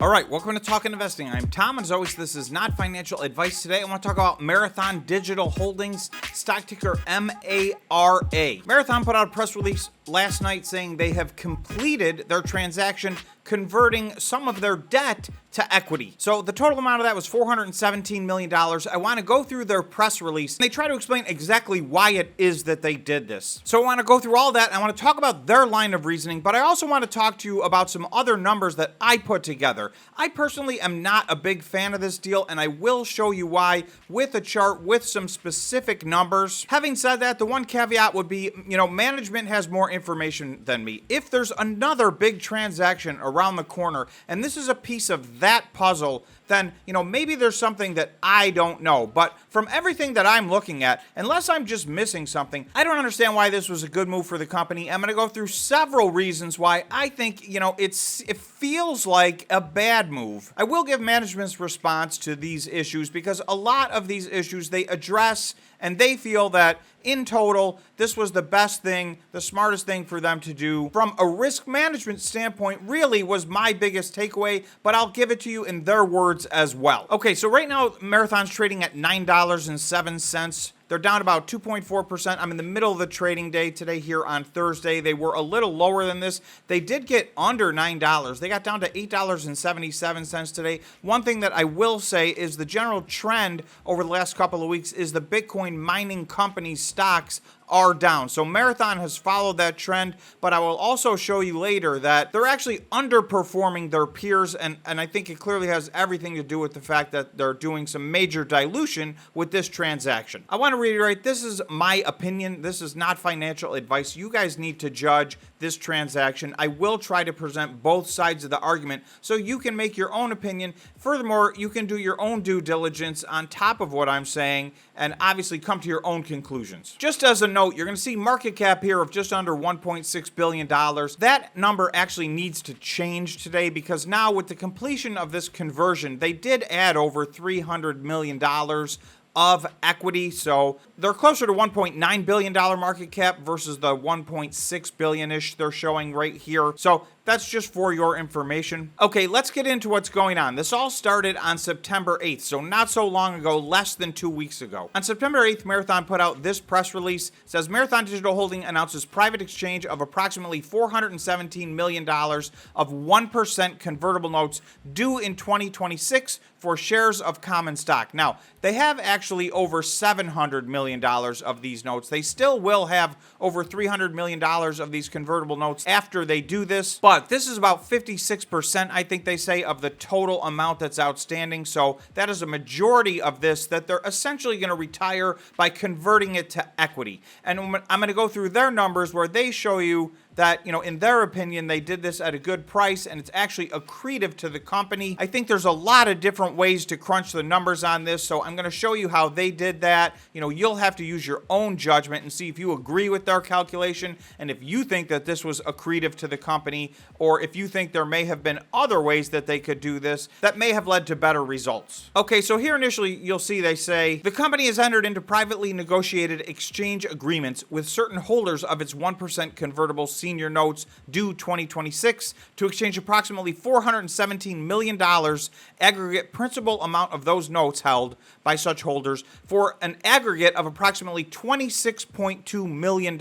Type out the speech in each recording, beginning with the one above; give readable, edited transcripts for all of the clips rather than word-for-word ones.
All right, welcome to Talking Investing. I'm Tom, and as always, this is not financial advice. Today, I want to talk about Marathon Digital Holdings, stock ticker MARA. Marathon put out a press release last night saying they have completed their transaction converting some of their debt to equity. So the total amount of that was $417 million. I want to go through their press release. They try to explain exactly why it is that they did this. So I want to go through all that. I want to talk about their line of reasoning, but I also want to talk to you about some other numbers that I put together. I personally am not a big fan of this deal, and I will show you why with a chart with some specific numbers. Having said that, the one caveat would be, management has more information than me. If there's another big transaction around the corner, and this is a piece of that puzzle, then, maybe there's something that I don't know. But from everything that I'm looking at, unless I'm just missing something, I don't understand why this was a good move for the company. I'm going to go through several reasons why I think, it feels like a bad move. I will give management's response to these issues because a lot of these issues they address and they feel that in total, this was the best thing, the smartest thing for them to do. From a risk management standpoint, really was my biggest takeaway, but I'll give it to you in their words as well. Okay, so right now, Marathon's trading at $9.07. They're down about 2.4%. I'm in the middle of the trading day today here on Thursday. They were a little lower than this. They did get under $9. They got down to $8.77 today. One thing that I will say is the general trend over the last couple of weeks is the Bitcoin mining companies' stocks are down. So Marathon has followed that trend, but I will also show you later that they're actually underperforming their peers, and I think it clearly has everything to do with the fact that they're doing some major dilution with this transaction. I want to reiterate, this is my opinion. This is not financial advice. You guys need to judge this transaction. I will try to present both sides of the argument so you can make your own opinion. Furthermore, you can do your own due diligence on top of what I'm saying and obviously come to your own conclusions. Just as a note, you're going to see market cap here of just under $1.6 billion. That number actually needs to change today because now with the completion of this conversion, they did add over $300 million of equity. So they're closer to $1.9 billion market cap versus the $1.6 billion-ish they're showing right here. So that's just for your information. Okay, let's get into what's going on. This all started on September 8th, so not so long ago, less than 2 weeks ago. On September 8th, Marathon put out this press release. It says Marathon Digital Holding announces private exchange of approximately $417 million of 1% convertible notes due in 2026 for shares of common stock. Now, they have actually over $700 million of these notes. They still will have over $300 million of these convertible notes after they do this, but this is about 56%, I think they say, of the total amount that's outstanding. So that is a majority of this that they're essentially going to retire by converting it to equity. And I'm going to go through their numbers where they show you that, in their opinion, they did this at a good price and it's actually accretive to the company. I think there's a lot of different ways to crunch the numbers on this, so I'm going to show you how they did that. You'll have to use your own judgment and see if you agree with their calculation and if you think that this was accretive to the company or if you think there may have been other ways that they could do this that may have led to better results. Okay, so here initially you'll see they say the company has entered into privately negotiated exchange agreements with certain holders of its 1% convertible senior notes due 2026 to exchange approximately $417 million aggregate principal amount of those notes held by such holders for an aggregate of approximately $26.2 million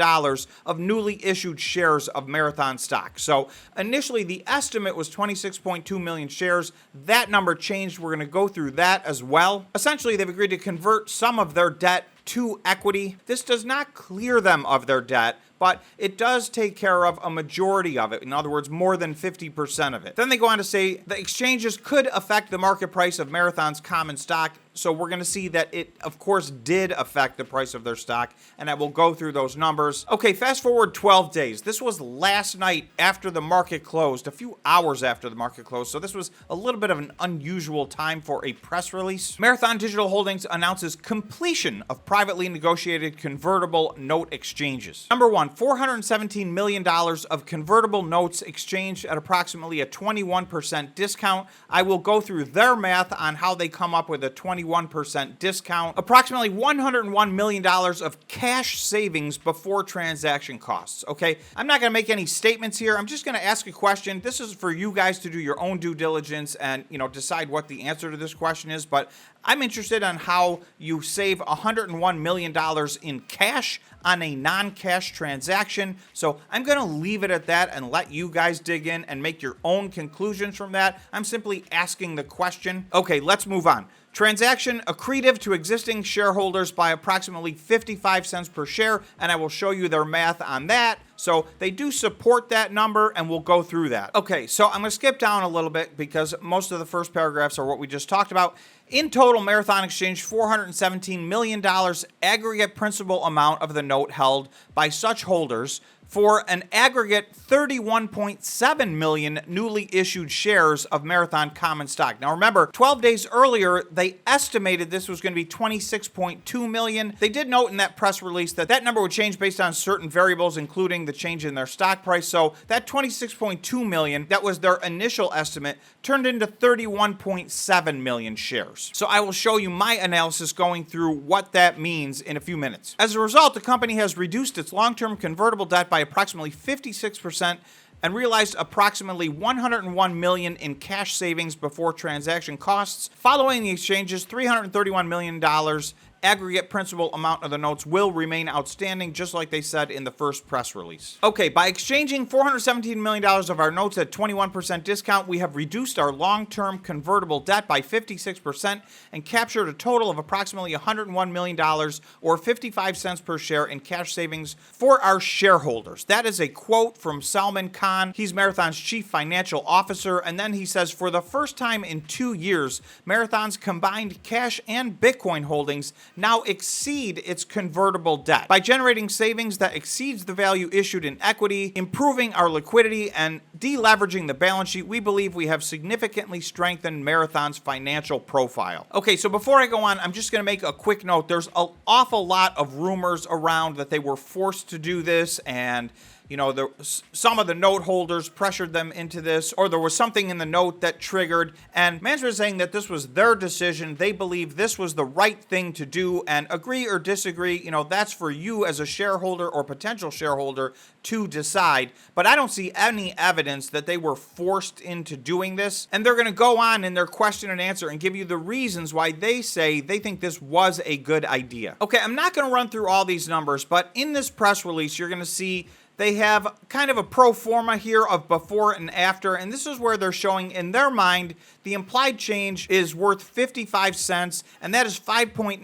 of newly issued shares of Marathon stock. So initially the estimate was 26.2 million shares. That number changed. We're going to go through that as well. Essentially, they've agreed to convert some of their debt to equity. This does not clear them of their debt, but it does take care of a majority of it. In other words, more than 50% of it. Then they go on to say the exchanges could affect the market price of Marathon's common stock. So we're going to see that it, of course, did affect the price of their stock, and I will go through those numbers. Okay, fast forward 12 days. This was last night after the market closed, a few hours after the market closed, so this was a little bit of an unusual time for a press release. Marathon Digital Holdings announces completion of privately negotiated convertible note exchanges. Number one, $417 million of convertible notes exchanged at approximately a 21% discount. I will go through their math on how they come up with a 21% 51% discount, approximately $101 million of cash savings before transaction costs. Okay, I'm not going to make any statements here. I'm just going to ask a question. This is for you guys to do your own due diligence and, decide what the answer to this question is, but I'm interested on how you save $101 million in cash on a non-cash transaction. So I'm going to leave it at that and let you guys dig in and make your own conclusions from that. I'm simply asking the question. Okay, let's move on. Transaction accretive to existing shareholders by approximately 55 cents per share, and I will show you their math on that. So they do support that number, and we'll go through that. Okay, so I'm going to skip down a little bit because most of the first paragraphs are what we just talked about. In total, Marathon exchanged $417 million aggregate principal amount of the note held by such holders for an aggregate 31.7 million newly issued shares of Marathon common stock. Now remember, 12 days earlier, they estimated this was going to be 26.2 million. They did note in that press release that that number would change based on certain variables, including the change in their stock price. So that 26.2 million, that was their initial estimate, turned into 31.7 million shares. So I will show you my analysis going through what that means in a few minutes. As a result, the company has reduced its long-term convertible debt by approximately 56% and realized approximately $101 million in cash savings before transaction costs. Following the exchanges, $331 million aggregate principal amount of the notes will remain outstanding, just like they said in the first press release. Okay, by exchanging $417 million of our notes at 21% discount, we have reduced our long-term convertible debt by 56% and captured a total of approximately $101 million or 55 cents per share in cash savings for our shareholders. That is a quote from Salman Khan. He's Marathon's chief financial officer, and then he says, for the first time in 2 years, Marathon's combined cash and Bitcoin holdings now exceed its convertible debt. By generating savings that exceeds the value issued in equity, improving our liquidity, and deleveraging the balance sheet, we believe we have significantly strengthened Marathon's financial profile. Okay, so before I go on, I'm just going to make a quick note. There's an awful lot of rumors around that they were forced to do this, and some of the note holders pressured them into this, or there was something in the note that triggered, and management is saying that this was their decision. They believe this was the right thing to do, and agree or disagree, that's for you as a shareholder or potential shareholder to decide. But I don't see any evidence that they were forced into doing this, and they're going to go on in their question and answer and give you the reasons why they say they think this was a good idea. Okay, I'm not going to run through all these numbers, but in this press release, you're going to see they have kind of a pro forma here of before and after, and this is where they're showing in their mind the implied change is worth 55 cents, and that is 5.9%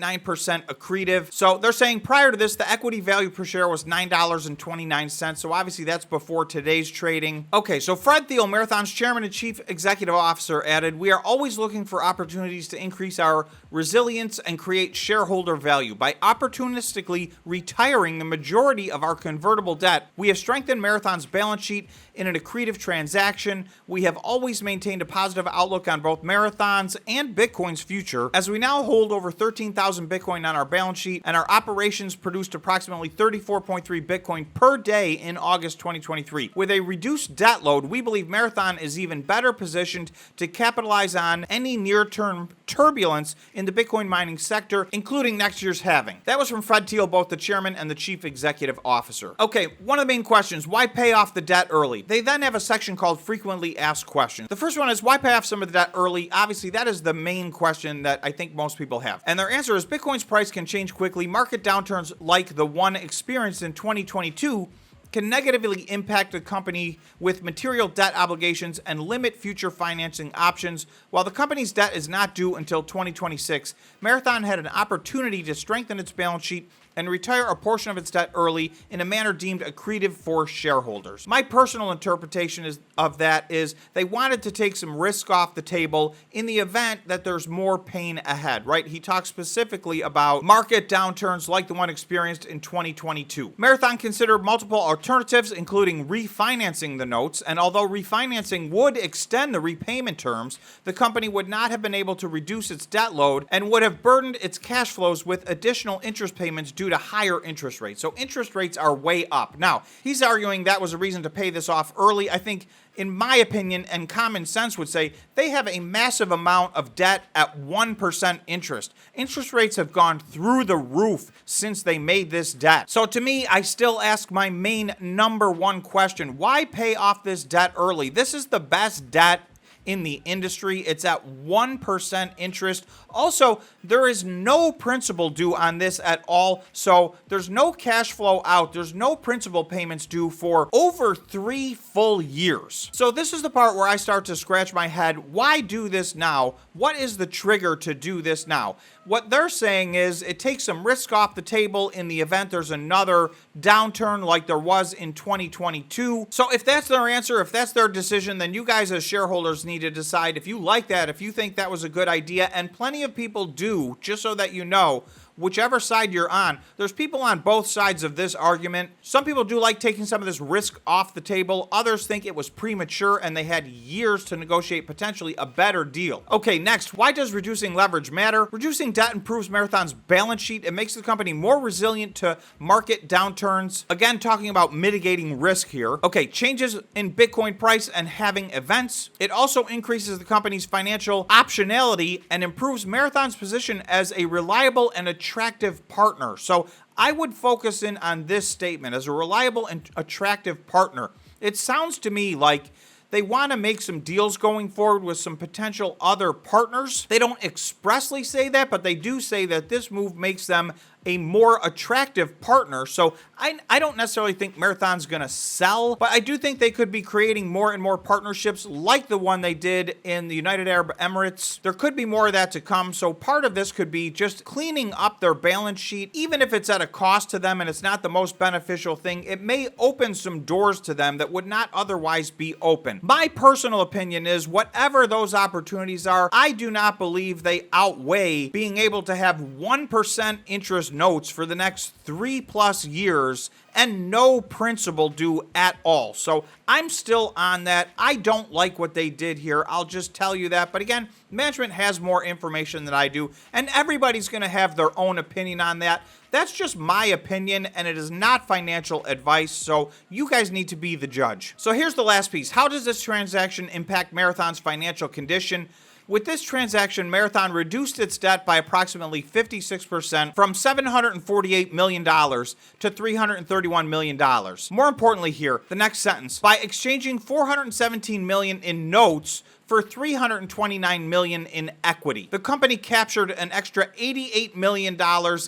accretive. So they're saying prior to this, the equity value per share was $9.29, so obviously that's before today's trading. Okay, so Fred Thiel, Marathon's chairman and chief executive officer, added, "We are always looking for opportunities to increase our resilience and create shareholder value. By opportunistically retiring the majority of our convertible debt, we have strengthened Marathon's balance sheet in an accretive transaction. We have always maintained a positive outlook on both Marathon's and Bitcoin's future, as we now hold over 13,000 Bitcoin on our balance sheet, and our operations produced approximately 34.3 Bitcoin per day in August 2023. With a reduced debt load, we believe Marathon is even better positioned to capitalize on any near-term turbulence in the Bitcoin mining sector, including next year's halving." That was from Fred Thiel, both the chairman and the chief executive officer. Okay, one of the main questions, why pay off the debt early? They then have a section called frequently asked questions. The first one is, why pay off some of the debt early? Obviously, that is the main question that I think most people have. And their answer is, Bitcoin's price can change quickly. Market downturns like the one experienced in 2022 can negatively impact the company with material debt obligations and limit future financing options. While the company's debt is not due until 2026, Marathon had an opportunity to strengthen its balance sheet and retire a portion of its debt early in a manner deemed accretive for shareholders. My personal interpretation of that is they wanted to take some risk off the table in the event that there's more pain ahead, right? He talks specifically about market downturns like the one experienced in 2022. Marathon considered multiple alternatives, including refinancing the notes, and although refinancing would extend the repayment terms, the company would not have been able to reduce its debt load and would have burdened its cash flows with additional interest payments due to higher interest rates. So interest rates are way up. Now, he's arguing that was a reason to pay this off early. I think in my opinion, and common sense would say, they have a massive amount of debt at 1% interest. Interest rates have gone through the roof since they made this debt. So to me, I still ask my main number one question: why pay off this debt early? This is the best debt in the industry. It's at 1% interest. Also, there is no principal due on this at all. So there's no cash flow out. There's no principal payments due for over 3 full years. So this is the part where I start to scratch my head. Why do this now? What is the trigger to do this now? What they're saying is it takes some risk off the table in the event there's another downturn like there was in 2022. So if that's their answer, if that's their decision, then you guys as shareholders need to decide if you like that, if you think that was a good idea, and plenty of people do, just so that you know. Whichever side you're on, there's people on both sides of this argument. Some people do like taking some of this risk off the table. Others think it was premature and they had years to negotiate potentially a better deal. Okay, next, why does reducing leverage matter? Reducing debt improves Marathon's balance sheet. It makes the company more resilient to market downturns. Again, talking about mitigating risk here. Okay, changes in Bitcoin price and having events. It also increases the company's financial optionality and improves Marathon's position as a reliable and attractive partner. So I would focus in on this statement: as a reliable and attractive partner. It sounds to me like they want to make some deals going forward with some potential other partners. They don't expressly say that, but they do say that this move makes them a more attractive partner. So I don't necessarily think Marathon's going to sell, but I do think they could be creating more and more partnerships like the one they did in the United Arab Emirates. There could be more of that to come. So part of this could be just cleaning up their balance sheet, even if it's at a cost to them and it's not the most beneficial thing. It may open some doors to them that would not otherwise be open. My personal opinion is whatever those opportunities are, I do not believe they outweigh being able to have 1% interest notes for the next 3+ years and no principal due at all. So I'm still on that. I don't like what they did here. I'll just tell you that. But again, management has more information than I do, and everybody's going to have their own opinion on that. That's just my opinion, and it is not financial advice, so you guys need to be the judge. So here's the last piece. How does this transaction impact Marathon's financial condition? With this transaction, Marathon reduced its debt by approximately 56% from $748 million to $331 million. More importantly here, the next sentence: by exchanging $417 million in notes for $329 million in equity. The company captured an extra $88 million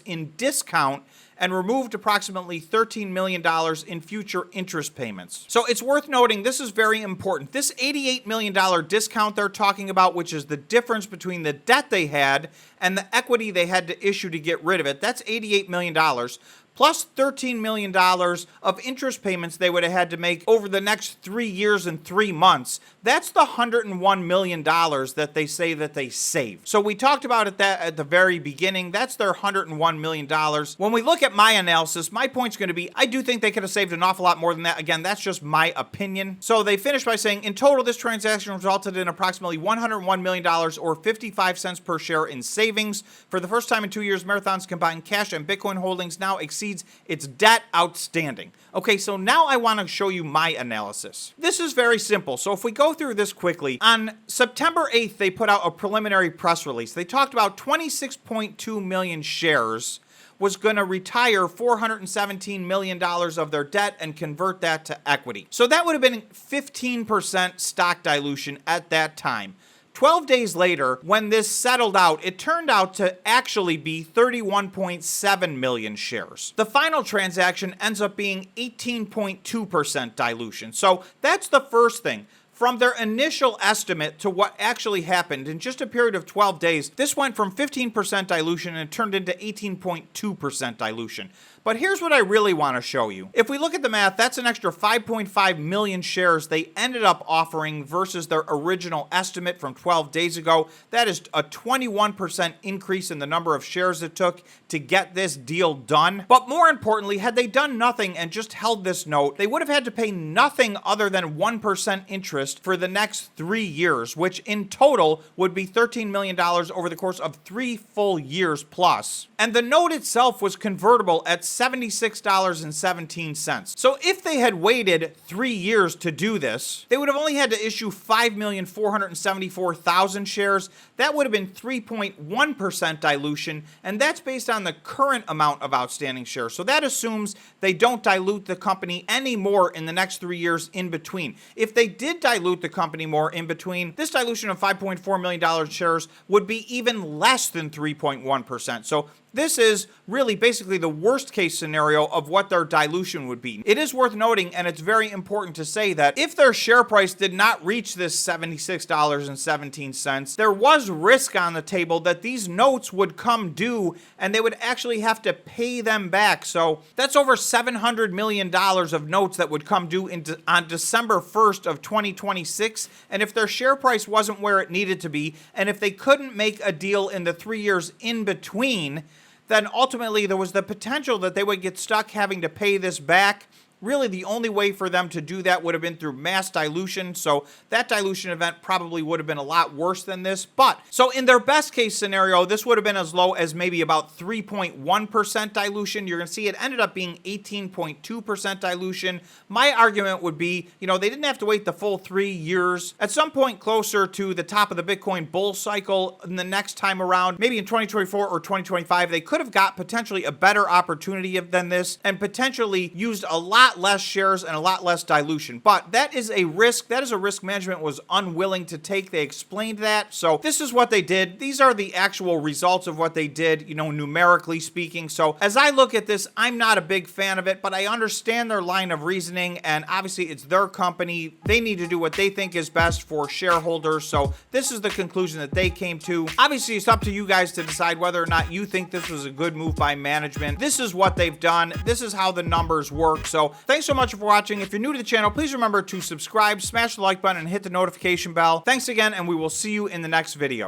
in discount and removed approximately $13 million in future interest payments. So it's worth noting, this is very important. This $88 million discount they're talking about, which is the difference between the debt they had and the equity they had to issue to get rid of it, that's $88 million. Plus $13 million of interest payments they would have had to make over the next 3 years and 3 months. That's the $101 million that they say that they saved. So we talked about it that at the very beginning. That's their $101 million. When we look at my analysis, my point's going to be, I do think they could have saved an awful lot more than that. Again, that's just my opinion. So they finished by saying, in total, this transaction resulted in approximately $101 million or 55 cents per share in savings. For the first time in 2 years, Marathon's combined cash and Bitcoin holdings now exceeds its debt outstanding. Okay, so now I want to show you my analysis. This is very simple. So if we go through this quickly, on September 8th, they put out a preliminary press release. They talked about 26.2 million shares was going to retire $417 million of their debt and convert that to equity. So that would have been 15% stock dilution at that time. 12 days later, when this settled out, it turned out to actually be 31.7 million shares. The final transaction ends up being 18.2% dilution. So that's the first thing. From their initial estimate to what actually happened, in just a period of 12 days, this went from 15% dilution and turned into 18.2% dilution. But here's what I really want to show you. If we look at the math, that's an extra 5.5 million shares they ended up offering versus their original estimate from 12 days ago. That is a 21% increase in the number of shares it took to get this deal done. But more importantly, had they done nothing and just held this note, they would have had to pay nothing other than 1% interest for the next 3 years, which in total would be $13 million over the course of 3 full years plus. And the note itself was convertible at $76.17. So if they had waited 3 years to do this, they would have only had to issue 5,474,000 shares. That would have been 3.1% dilution, and that's based on the current amount of outstanding shares. So that assumes they don't dilute the company any more in the next 3 years in between. If they did dilute the company more in between, this dilution of $5.4 million shares would be even less than 3.1%. So this is really basically the worst case scenario of what their dilution would be. It is worth noting, and it's very important to say, that if their share price did not reach this $76.17, there was risk on the table that these notes would come due and they would actually have to pay them back. So that's over $700 million of notes that would come due on December 1st of 2026. And if their share price wasn't where it needed to be, and if they couldn't make a deal in the 3 years in between, then ultimately there was the potential that they would get stuck having to pay this back. Really, the only way for them to do that would have been through mass dilution, so that dilution event probably would have been a lot worse than this. But, so in their best case scenario, this would have been as low as maybe about 3.1% dilution. You're going to see it ended up being 18.2% dilution. My argument would be, they didn't have to wait the full 3 years. At some point closer to the top of the Bitcoin bull cycle in the next time around, maybe in 2024 or 2025, they could have got potentially a better opportunity than this and potentially used a lot less shares and a lot less dilution. But that is a risk. That is a risk management was unwilling to take. They explained that. So this is what they did. These are the actual results of what they did, numerically speaking. So as I look at this, I'm not a big fan of it, but I understand their line of reasoning, and obviously it's their company. They need to do what they think is best for shareholders. So this is the conclusion that they came to. Obviously, it's up to you guys to decide whether or not you think this was a good move by management. This is what they've done. This is how the numbers work. So thanks so much for watching. If you're new to the channel, please remember to subscribe, smash the like button, and hit the notification bell. Thanks again, and we will see you in the next video.